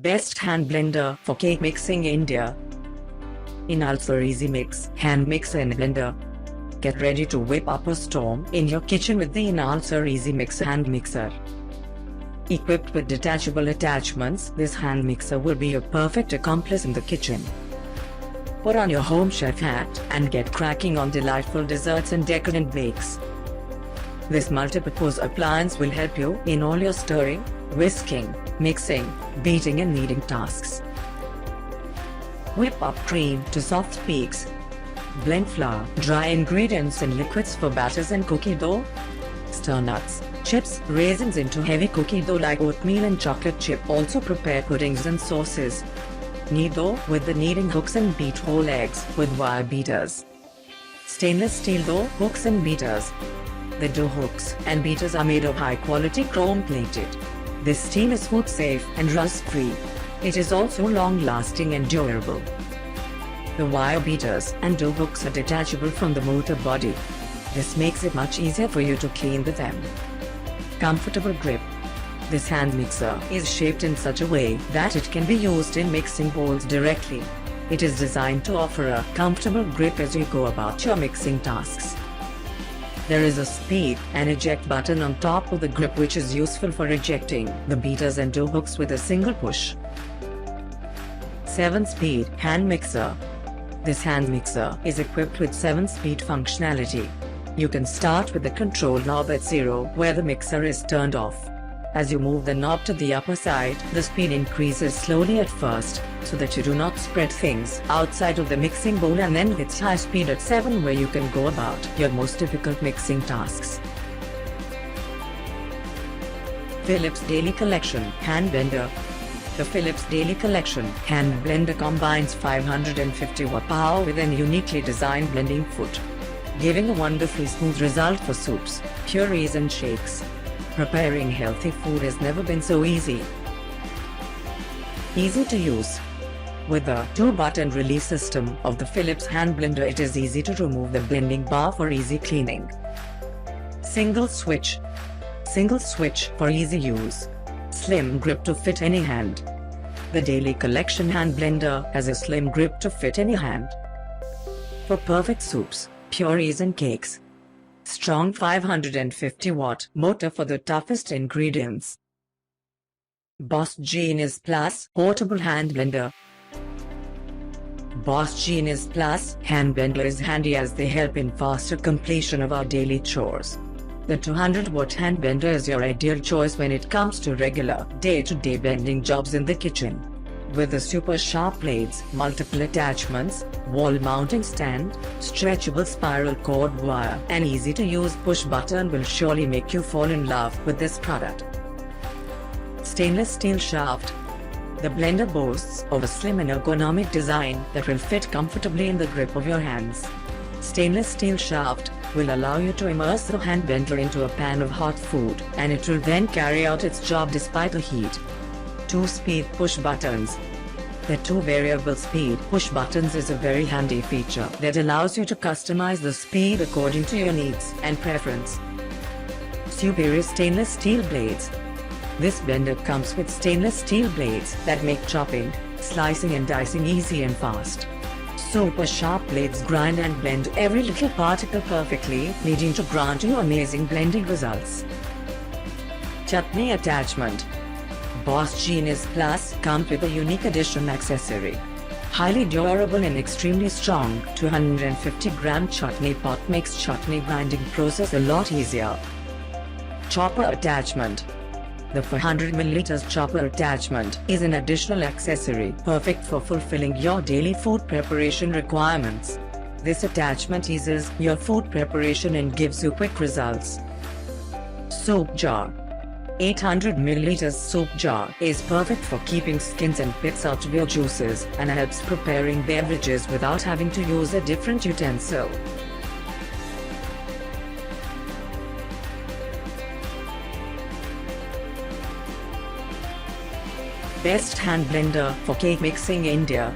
Best hand blender for cake mixing India. In Ultra Easy Mix hand mixer and blender. Get ready to whip up a storm in your kitchen with the Ultra Easy Mix hand mixer. Equipped with detachable attachments, this hand mixer will be your perfect accomplice in the kitchen. Put on your home chef hat and get cracking on delightful desserts and decadent bakes. This multi-purpose appliance will help you in all your stirring, whisking, mixing, beating and kneading tasks. Whip up cream to soft peaks. Blend flour, dry ingredients and liquids for batters and cookie dough. Stir nuts, chips, raisins into heavy cookie dough like oatmeal and chocolate chip. Also prepare puddings and sauces. Knead dough with the kneading hooks and beat whole eggs with wire beaters. Stainless steel dough hooks and beaters. The dough hooks and beaters are made of high-quality chrome-plated. This steel is food-safe and rust-free. It is also long-lasting and durable. The wire beaters and dough hooks are detachable from the motor body. This makes it much easier for you to clean with them. Comfortable grip. This hand mixer is shaped in such a way that it can be used in mixing bowls directly. It is designed to offer a comfortable grip as you go about your mixing tasks. There is a speed and eject button on top of the grip which is useful for ejecting the beaters and dough hooks with a single push. 7-speed hand mixer. This hand mixer is equipped with 7-speed functionality. You can start with the control knob at 0 where the mixer is turned off. As you move the knob to the upper side, the speed increases slowly at first, so that you do not spread things outside of the mixing bowl, and then hits high speed at 7 where you can go about your most difficult mixing tasks. Philips Daily Collection Hand Blender. The Philips Daily Collection hand blender combines 550 watt power with an uniquely designed blending foot, giving a wonderfully smooth result for soups, purees and shakes. Preparing healthy food has never been so easy. Easy to use. With the 2-button release system of the Philips hand blender, it is easy to remove the blending bar for easy cleaning. Single switch. Single switch for easy use. Slim grip to fit any hand. The Daily Collection hand blender has a slim grip to fit any hand. For perfect soups, purees and cakes. Strong 550 watt motor for the toughest ingredients. Boss Genius Plus portable hand blender. Boss Genius Plus hand blender is handy as they help in faster completion of our daily chores. The 200 watt hand blender is your ideal choice when it comes to regular day-to-day blending jobs in the kitchen. With the super sharp blades, multiple attachments, wall mounting stand, stretchable spiral cord wire, and easy to use push button will surely make you fall in love with this product. Stainless steel shaft. The blender boasts of a slim and ergonomic design that will fit comfortably in the grip of your hands. Stainless steel shaft will allow you to immerse the hand blender into a pan of hot food, and it will then carry out its job despite the heat. 2-speed push buttons. The 2 variable speed push buttons is a very handy feature that allows you to customize the speed according to your needs and preference. Superior stainless steel blades. This blender comes with stainless steel blades that make chopping, slicing and dicing easy and fast. Super sharp blades grind and blend every little particle perfectly, leading to grant you amazing blending results. Chutney attachment. Boss Genius Plus comes with a unique addition accessory. Highly durable and extremely strong 250-gram chutney pot makes chutney grinding process a lot easier. Chopper attachment. The 400 ml chopper attachment is an additional accessory perfect for fulfilling your daily food preparation requirements. This attachment eases your food preparation and gives you quick results. Soup jar. 800 ml soup jar is perfect for keeping skins and pits out of your juices and helps preparing beverages without having to use a different utensil. Best hand blender for cake mixing India.